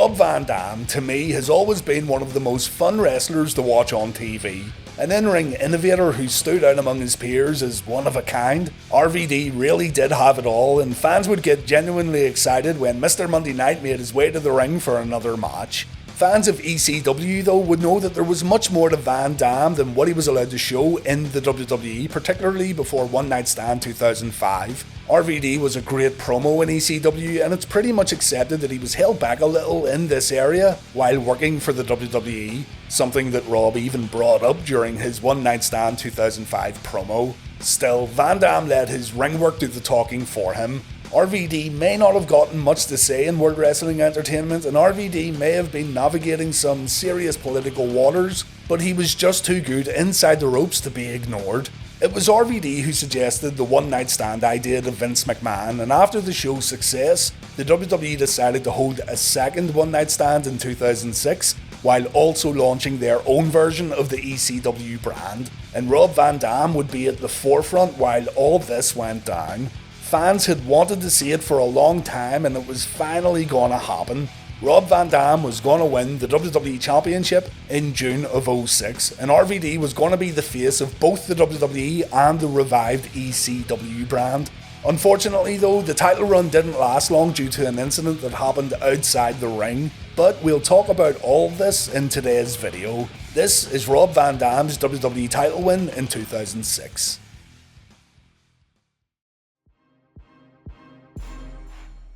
Rob Van Dam, to me, has always been one of the most fun wrestlers to watch on TV. An in-ring innovator who stood out among his peers as one of a kind. RVD really did have it all, and fans would get genuinely excited when Mr. Monday Night made his way to the ring for another match. Fans of ECW though would know that there was much more to Van Dam than what he was allowed to show in the WWE, particularly before One Night Stand 2005. RVD was a great promo in ECW, and it's pretty much accepted that he was held back a little in this area while working for the WWE, something that Rob even brought up during his One Night Stand 2005 promo. Still, Van Dam let his ring work do the talking for him. RVD may not have gotten much to say in World Wrestling Entertainment, and RVD may have been navigating some serious political waters, but he was just too good inside the ropes to be ignored. It was RVD who suggested the One Night Stand idea to Vince McMahon, and after the show's success, the WWE decided to hold a second One Night Stand in 2006, while also launching their own version of the ECW brand, and Rob Van Dam would be at the forefront while all this went down. Fans had wanted to see it for a long time, and it was finally gonna happen. Rob Van Dam was gonna win the WWE Championship in June of 2006, and RVD was gonna be the face of both the WWE and the revived ECW brand. Unfortunately though, the title run didn't last long due to an incident that happened outside the ring, but we'll talk about all of this in today's video. This is Rob Van Dam's WWE title win in 2006.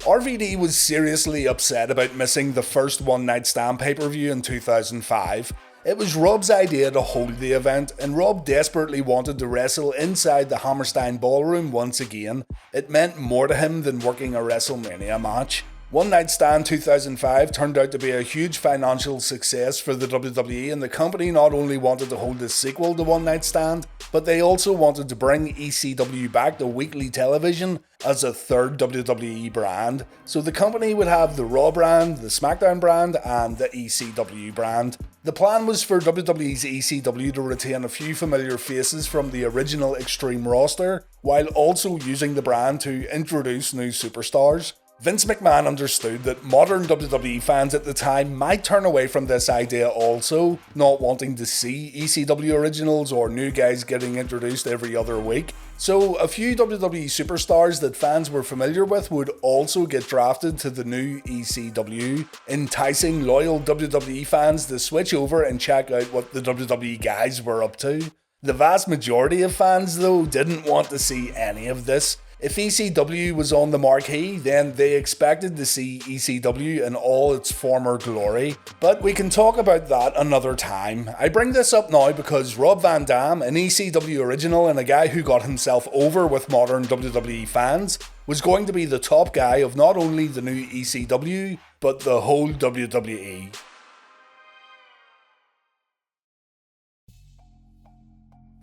RVD was seriously upset about missing the first One Night Stand pay-per-view in 2005. It was Rob's idea to hold the event, and Rob desperately wanted to wrestle inside the Hammerstein Ballroom once again. It meant more to him than working a WrestleMania match. One Night Stand 2005 turned out to be a huge financial success for the WWE, and the company not only wanted to hold a sequel to One Night Stand, but they also wanted to bring ECW back to weekly television as a third WWE brand. So the company would have the Raw brand, the SmackDown brand, and the ECW brand. The plan was for WWE's ECW to retain a few familiar faces from the original Extreme roster, while also using the brand to introduce new superstars. Vince McMahon understood that modern WWE fans at the time might turn away from this idea also, not wanting to see ECW originals or new guys getting introduced every other week. So a few WWE superstars that fans were familiar with would also get drafted to the new ECW, enticing loyal WWE fans to switch over and check out what the WWE guys were up to. The vast majority of fans though didn't want to see any of this. If ECW was on the marquee, then they expected to see ECW in all its former glory. But we can talk about that another time. I bring this up now because Rob Van Dam, an ECW original and a guy who got himself over with modern WWE fans, was going to be the top guy of not only the new ECW, but the whole WWE.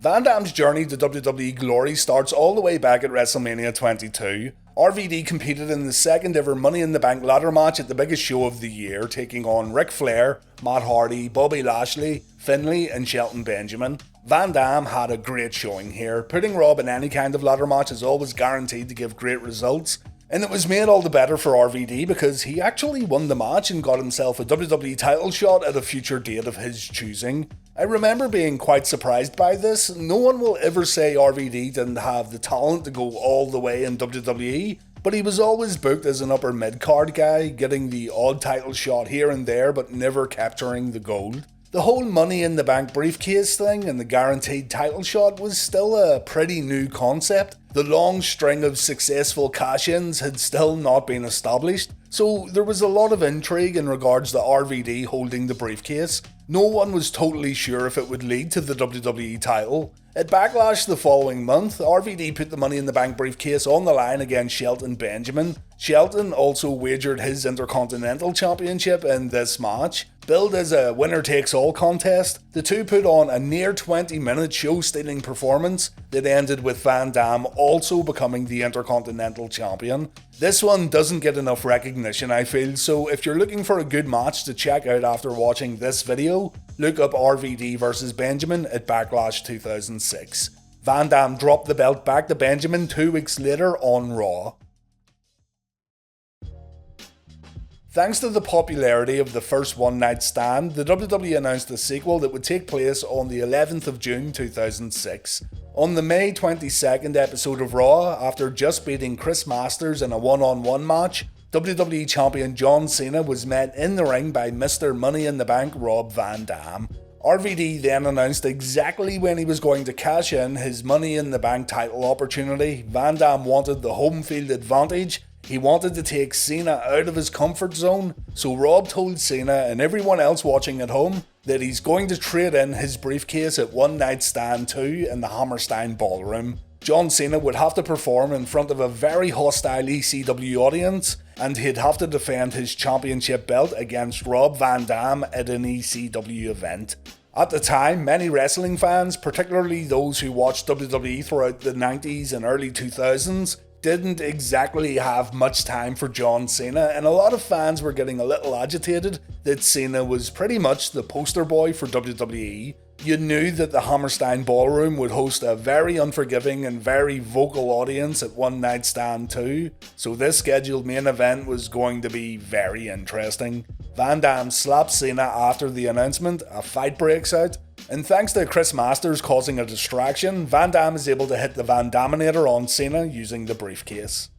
Van Dam's journey to WWE glory starts all the way back at WrestleMania 22. RVD competed in the second ever Money in the Bank ladder match at the biggest show of the year, taking on Ric Flair, Matt Hardy, Bobby Lashley, Finlay and Shelton Benjamin. Van Dam had a great showing here. Putting Rob in any kind of ladder match is always guaranteed to give great results, and it was made all the better for RVD because he actually won the match and got himself a WWE title shot at a future date of his choosing. I remember being quite surprised by this. No one will ever say RVD didn't have the talent to go all the way in WWE, but he was always booked as an upper mid-card guy, getting the odd title shot here and there but never capturing the gold. The whole Money in the Bank briefcase thing and the guaranteed title shot was still a pretty new concept. The long string of successful cash-ins had still not been established, so there was a lot of intrigue in regards to RVD holding the briefcase. No one was totally sure if it would lead to the WWE title. At Backlash the following month, RVD put the Money in the Bank briefcase on the line against Shelton Benjamin. Shelton also wagered his Intercontinental Championship in this match. Billed as a winner-takes-all contest, the two put on a near 20-minute show-stealing performance that ended with Van Dam also becoming the Intercontinental Champion. This one doesn't get enough recognition, I feel, so if you're looking for a good match to check out after watching this video, look up RVD vs Benjamin at Backlash 2006. Van Dam dropped the belt back to Benjamin 2 weeks later on Raw. Thanks to the popularity of the first One Night Stand, the WWE announced a sequel that would take place on the 11th of June 2006. On the May 22nd episode of Raw, after just beating Chris Masters in a one-on-one match, WWE Champion John Cena was met in the ring by Mr. Money in the Bank Rob Van Dam. RVD then announced exactly when he was going to cash in his Money in the Bank title opportunity. Van Dam wanted the home field advantage. He wanted to take Cena out of his comfort zone, so Rob told Cena and everyone else watching at home that he's going to trade in his briefcase at One Night Stand 2 in the Hammerstein Ballroom. John Cena would have to perform in front of a very hostile ECW audience, and he'd have to defend his championship belt against Rob Van Dam at an ECW event. At the time, many wrestling fans, particularly those who watched WWE throughout the 90s and early 2000s, didn't exactly have much time for John Cena, and a lot of fans were getting a little agitated that Cena was pretty much the poster boy for WWE. You knew that the Hammerstein Ballroom would host a very unforgiving and very vocal audience at One Night Stand 2, so this scheduled main event was going to be very interesting. Van Dam slaps Cena after the announcement, a fight breaks out, and thanks to Chris Masters causing a distraction, Van Dam is able to hit the Van Daminator on Cena using the briefcase.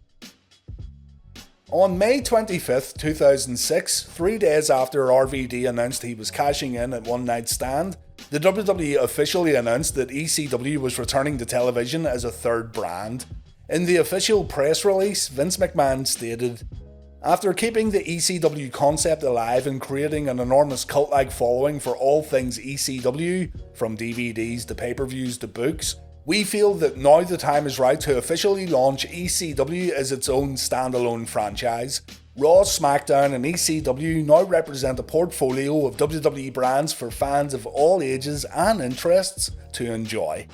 On May 25th, 2006, 3 days after RVD announced he was cashing in at One Night Stand, the WWE officially announced that ECW was returning to television as a third brand. In the official press release, Vince McMahon stated, "After keeping the ECW concept alive and creating an enormous cult-like following for all things ECW, from DVDs to pay-per-views to books, we feel that now the time is right to officially launch ECW as its own standalone franchise. Raw, SmackDown and ECW now represent a portfolio of WWE brands for fans of all ages and interests to enjoy."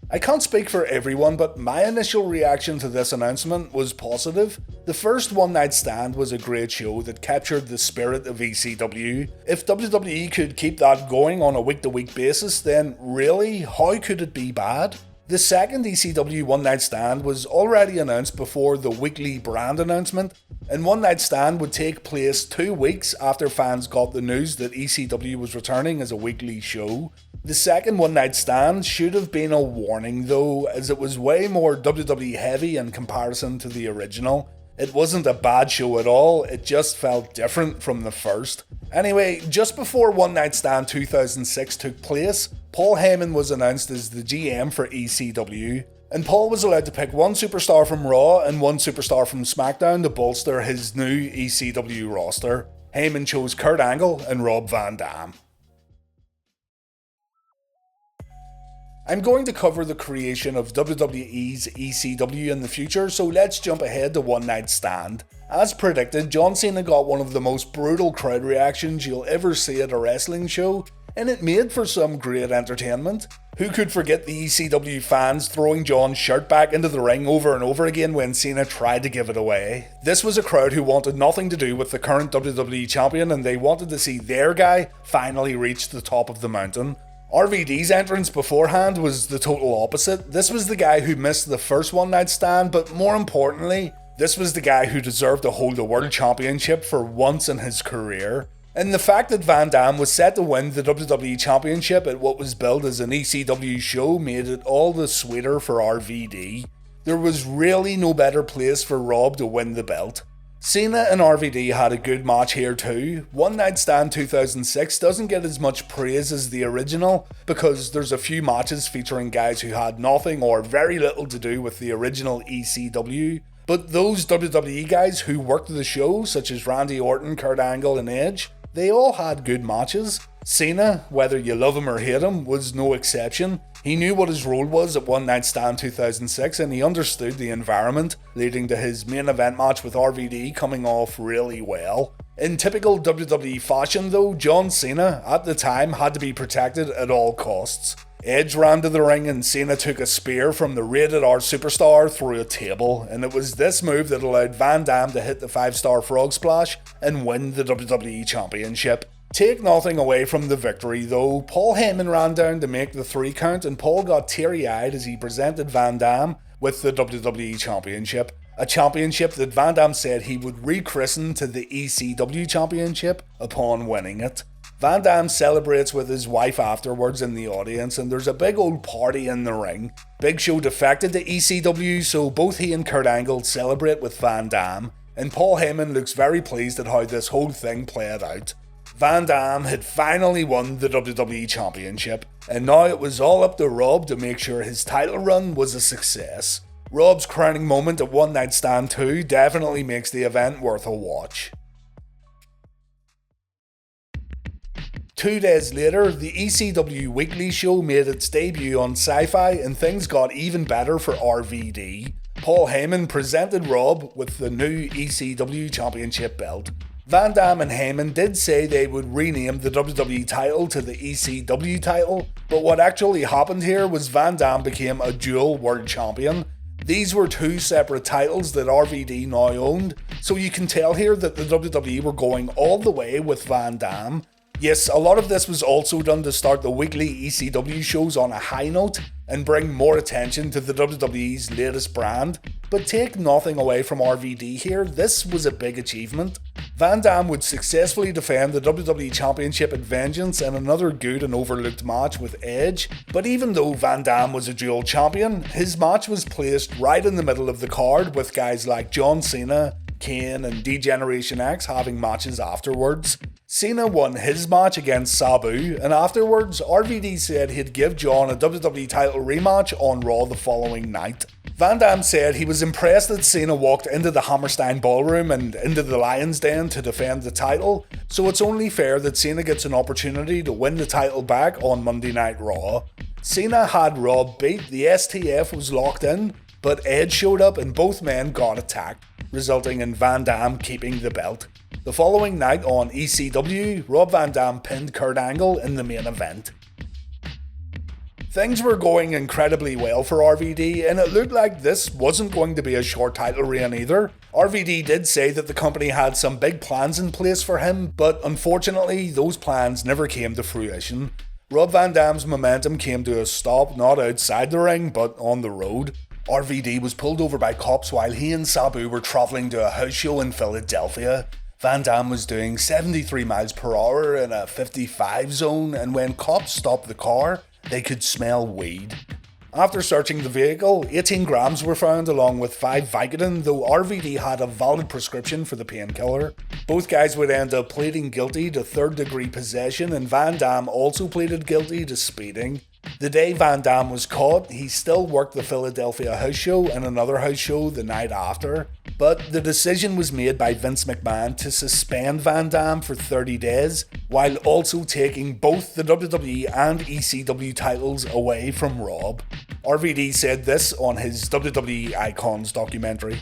I can't speak for everyone, but my initial reaction to this announcement was positive. The first One Night Stand was a great show that captured the spirit of ECW. If WWE could keep that going on a week-to-week basis, then really, how could it be bad? The second ECW One Night Stand was already announced before the weekly brand announcement, and One Night Stand would take place 2 weeks after fans got the news that ECW was returning as a weekly show. The second One Night Stand should have been a warning though, as it was way more WWE heavy in comparison to the original. It wasn't a bad show at all, it just felt different from the first. Anyway, just before One Night Stand 2006 took place, Paul Heyman was announced as the GM for ECW, and Paul was allowed to pick one superstar from Raw and one superstar from SmackDown to bolster his new ECW roster. Heyman chose Kurt Angle and Rob Van Dam. I'm going to cover the creation of WWE's ECW in the future, so let's jump ahead to One Night Stand. As predicted, John Cena got one of the most brutal crowd reactions you'll ever see at a wrestling show, and it made for some great entertainment. Who could forget the ECW fans throwing John's shirt back into the ring over and over again when Cena tried to give it away? This was a crowd who wanted nothing to do with the current WWE champion, and they wanted to see their guy finally reach the top of the mountain. RVD's entrance beforehand was the total opposite. This was the guy who missed the first One Night Stand, but more importantly, this was the guy who deserved to hold the World Championship for once in his career. And the fact that Van Dam was set to win the WWE Championship at what was billed as an ECW show made it all the sweeter for RVD. There was really no better place for Rob to win the belt. Cena and RVD had a good match here too. One Night Stand 2006 doesn't get as much praise as the original because there's a few matches featuring guys who had nothing or very little to do with the original ECW. But those WWE guys who worked the show, such as Randy Orton, Kurt Angle and Edge, they all had good matches. Cena, whether you love him or hate him, was no exception. He knew what his role was at One Night Stand 2006 and he understood the environment, leading to his main event match with RVD coming off really well. In typical WWE fashion though, John Cena, at the time, had to be protected at all costs. Edge ran to the ring and Cena took a spear from the rated R superstar through a table, and it was this move that allowed Van Dam to hit the 5-star frog splash and win the WWE Championship. Take nothing away from the victory though, Paul Heyman ran down to make the 3 count and Paul got teary-eyed as he presented Van Dam with the WWE Championship. a championship that Van Dam said he would rechristen to the ECW Championship upon winning it. Van Dam celebrates with his wife afterwards in the audience, and there's a big old party in the ring. Big Show defected to ECW, so both he and Kurt Angle celebrate with Van Dam, and Paul Heyman looks very pleased at how this whole thing played out. Van Dam had finally won the WWE Championship, and now it was all up to Rob to make sure his title run was a success. Rob's crowning moment at One Night Stand 2 definitely makes the event worth a watch. 2 days later, the ECW Weekly Show made its debut on Sci-Fi, and things got even better for RVD. Paul Heyman presented Rob with the new ECW Championship belt. Van Dam and Heyman did say they would rename the WWE title to the ECW title, but what actually happened here was Van Dam became a dual world champion. These were 2 separate titles that RVD now owned, so you can tell here that the WWE were going all the way with Van Dam. Yes, a lot of this was also done to start the weekly ECW shows on a high note and bring more attention to the WWE's latest brand, but take nothing away from RVD here, this was a big achievement. Van Dam would successfully defend the WWE Championship at Vengeance in another good and overlooked match with Edge, but even though Van Dam was a dual champion, his match was placed right in the middle of the card with guys like John Cena, Kane and D-Generation X having matches afterwards. Cena won his match against Sabu, and afterwards RVD said he'd give John a WWE title rematch on Raw the following night. Van Dam said he was impressed that Cena walked into the Hammerstein Ballroom and into the Lion's Den to defend the title, so it's only fair that Cena gets an opportunity to win the title back on Monday Night Raw. Cena had Rob beat, the STF was locked in, but Edge showed up and both men got attacked, resulting in Van Dam keeping the belt. The following night on ECW, Rob Van Dam pinned Kurt Angle in the main event. Things were going incredibly well for RVD, and it looked like this wasn't going to be a short title reign either. RVD did say that the company had some big plans in place for him, but unfortunately those plans never came to fruition. Rob Van Dam's momentum came to a stop not outside the ring, but on the road. RVD was pulled over by cops while he and Sabu were travelling to a house show in Philadelphia. Van Dam was doing 73 miles per hour in a 55 zone, and when cops stopped the car, they could smell weed. After searching the vehicle, 18 grams were found along with 5 Vicodin, though RVD had a valid prescription for the painkiller. Both guys would end up pleading guilty to 3rd degree possession, and Van Dam also pleaded guilty to speeding. The day Van Dam was caught, he still worked the Philadelphia house show and another house show the night after, but the decision was made by Vince McMahon to suspend Van Dam for 30 days, while also taking both the WWE and ECW titles away from Rob. RVD said this on his WWE Icons documentary.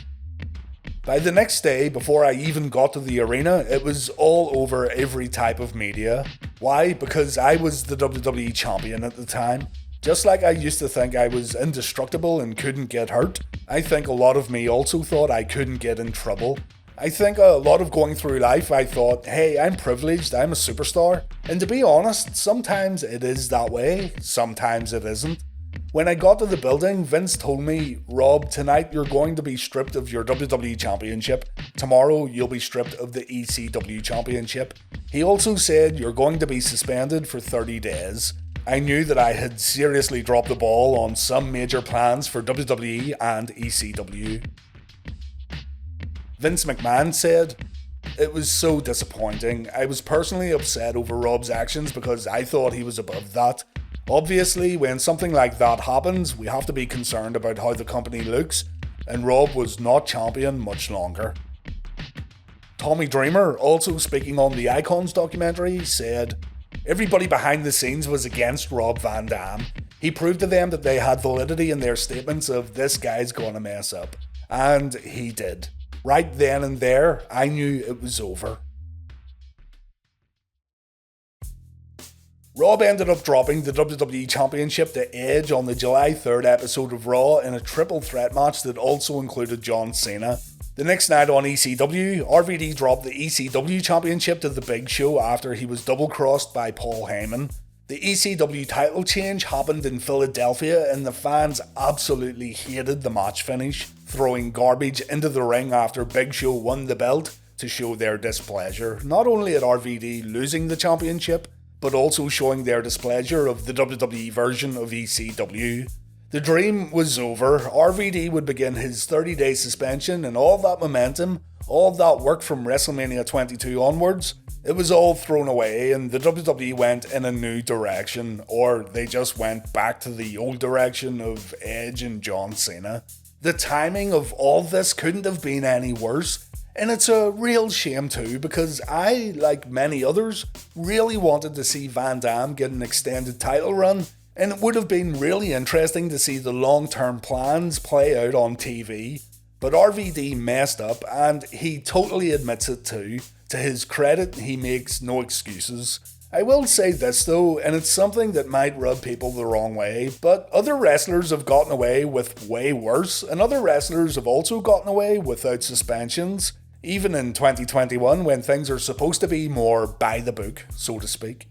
By the next day, before I even got to the arena, it was all over every type of media. Why? Because I was the WWE champion at the time. Just like I used to think I was indestructible and couldn't get hurt, I think a lot of me also thought I couldn't get in trouble. I think a lot of going through life I thought, hey, I'm privileged, I'm a superstar. And to be honest, sometimes it is that way, sometimes it isn't. When I got to the building, Vince told me, Rob, tonight you're going to be stripped of your WWE Championship. Tomorrow you'll be stripped of the ECW Championship. He also said you're going to be suspended for 30 days. I knew that I had seriously dropped the ball on some major plans for WWE and ECW. Vince McMahon said, "It was so disappointing. I was personally upset over Rob's actions because I thought he was above that. Obviously, when something like that happens, we have to be concerned about how the company looks, and Rob was not champion much longer." Tommy Dreamer, also speaking on the Icons documentary, said, "Everybody behind the scenes was against Rob Van Dam. He proved to them that they had validity in their statements of this guy's gonna mess up. And he did. Right then and there, I knew it was over." Rob ended up dropping the WWE Championship to Edge on the July 3rd episode of Raw in a triple threat match that also included John Cena. The next night on ECW, RVD dropped the ECW Championship to the Big Show after he was double-crossed by Paul Heyman. The ECW title change happened in Philadelphia and the fans absolutely hated the match finish, throwing garbage into the ring after Big Show won the belt to show their displeasure, not only at RVD losing the championship, but also showing their displeasure of the WWE version of ECW. The dream was over. RVD would begin his 30-day suspension, and all that momentum, all that work from WrestleMania 22 onwards, it was all thrown away and the WWE went in a new direction, or they just went back to the old direction of Edge and John Cena. The timing of all this couldn't have been any worse, and it's a real shame too, because I, like many others, really wanted to see Van Dam get an extended title run, and it would have been really interesting to see the long-term plans play out on TV. But RVD messed up, and he totally admits it too. To his credit, he makes no excuses. I will say this though, and it's something that might rub people the wrong way, but other wrestlers have gotten away with way worse, and other wrestlers have also gotten away without suspensions, even in 2021 when things are supposed to be more by the book, so to speak.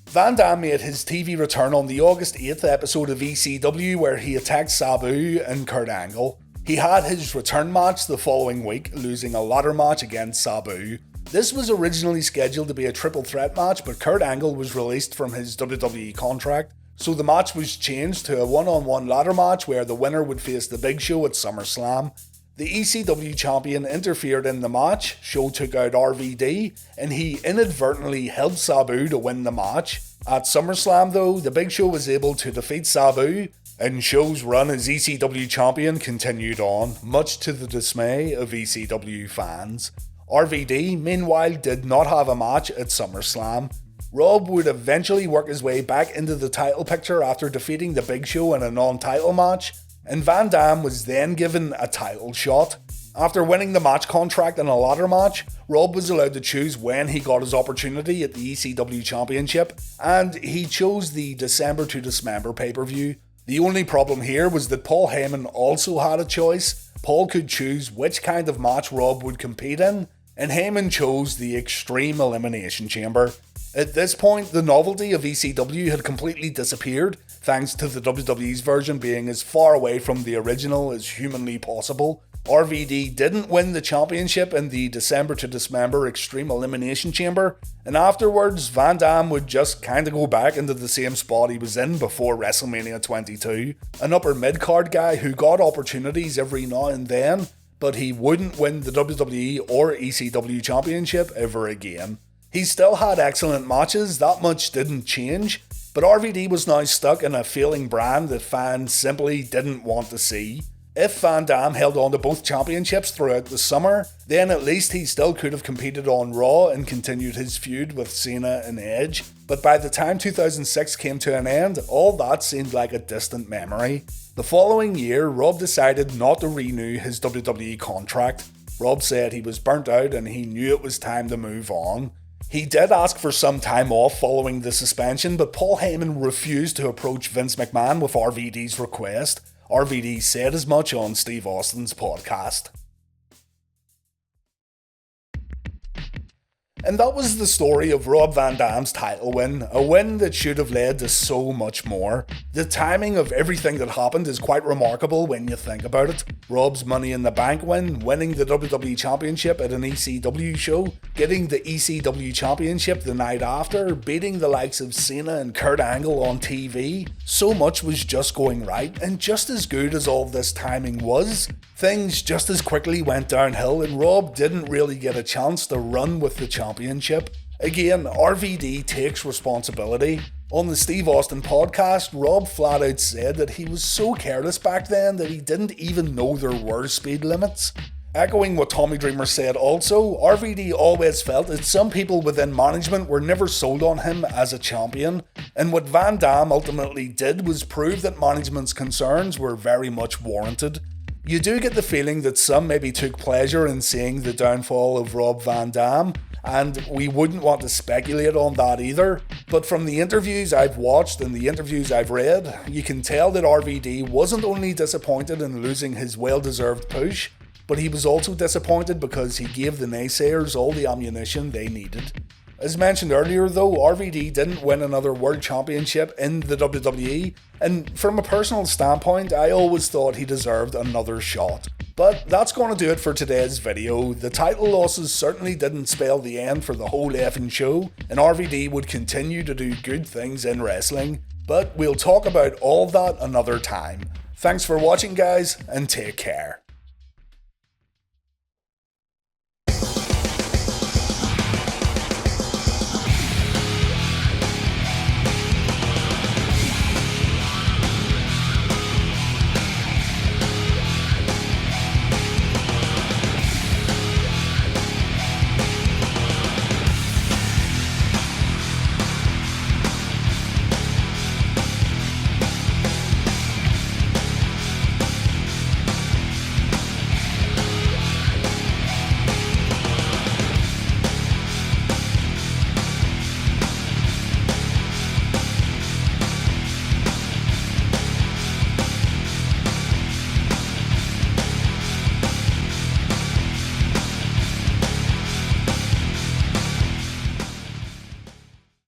Van Dam made his TV return on the August 8th episode of ECW where he attacked Sabu and Kurt Angle. He had his return match the following week, losing a ladder match against Sabu. This was originally scheduled to be a triple threat match, but Kurt Angle was released from his WWE contract, so the match was changed to a one-on-one ladder match where the winner would face the Big Show at SummerSlam. The ECW champion interfered in the match, Show took out RVD, and he inadvertently helped Sabu to win the match. At SummerSlam though, the Big Show was able to defeat Sabu, and Show's run as ECW champion continued on, much to the dismay of ECW fans. RVD, meanwhile, did not have a match at SummerSlam. Rob would eventually work his way back into the title picture after defeating the Big Show in a non-title match, and Van Dam was then given a title shot. After winning the match contract in a ladder match, Rob was allowed to choose when he got his opportunity at the ECW Championship, and he chose the December to Dismember pay-per-view. The only problem here was that Paul Heyman also had a choice. Paul could choose which kind of match Rob would compete in, and Heyman chose the Extreme Elimination Chamber. At this point, the novelty of ECW had completely disappeared, thanks to the WWE's version being as far away from the original as humanly possible. RVD didn't win the championship in the December to Dismember Extreme Elimination Chamber, and afterwards Van Dam would just kinda go back into the same spot he was in before WrestleMania 22, an upper mid-card guy who got opportunities every now and then, but he wouldn't win the WWE or ECW Championship ever again. He still had excellent matches, that much didn't change, but RVD was now stuck in a failing brand that fans simply didn't want to see. If Van Dam held on to both championships throughout the summer, then at least he still could have competed on Raw and continued his feud with Cena and Edge, but by the time 2006 came to an end, all that seemed like a distant memory. The following year, Rob decided not to renew his WWE contract. Rob said he was burnt out and he knew it was time to move on. He did ask for some time off following the suspension, but Paul Heyman refused to approach Vince McMahon with RVD's request. RVD said as much on Steve Austin's podcast. And that was the story of Rob Van Dam's title win, a win that should have led to so much more. The timing of everything that happened is quite remarkable when you think about it. Rob's Money in the Bank win, winning the WWE Championship at an ECW show, getting the ECW Championship the night after, beating the likes of Cena and Kurt Angle on TV. So much was just going right, and just as good as all this timing was, things just as quickly went downhill and Rob didn't really get a chance to run with the championship. Again, RVD takes responsibility. On the Steve Austin podcast, Rob flat out said that he was so careless back then that he didn't even know there were speed limits. Echoing what Tommy Dreamer said also, RVD always felt that some people within management were never sold on him as a champion, and what Van Dam ultimately did was prove that management's concerns were very much warranted. You do get the feeling that some maybe took pleasure in seeing the downfall of Rob Van Dam, and we wouldn't want to speculate on that either, but from the interviews I've watched and the interviews I've read, you can tell that RVD wasn't only disappointed in losing his well-deserved push, but he was also disappointed because he gave the naysayers all the ammunition they needed. As mentioned earlier though, RVD didn't win another World Championship in the WWE, and from a personal standpoint, I always thought he deserved another shot. But that's going to do it for today's video. The title losses certainly didn't spell the end for the whole effing show, and RVD would continue to do good things in wrestling, but we'll talk about all that another time. Thanks for watching guys, and take care.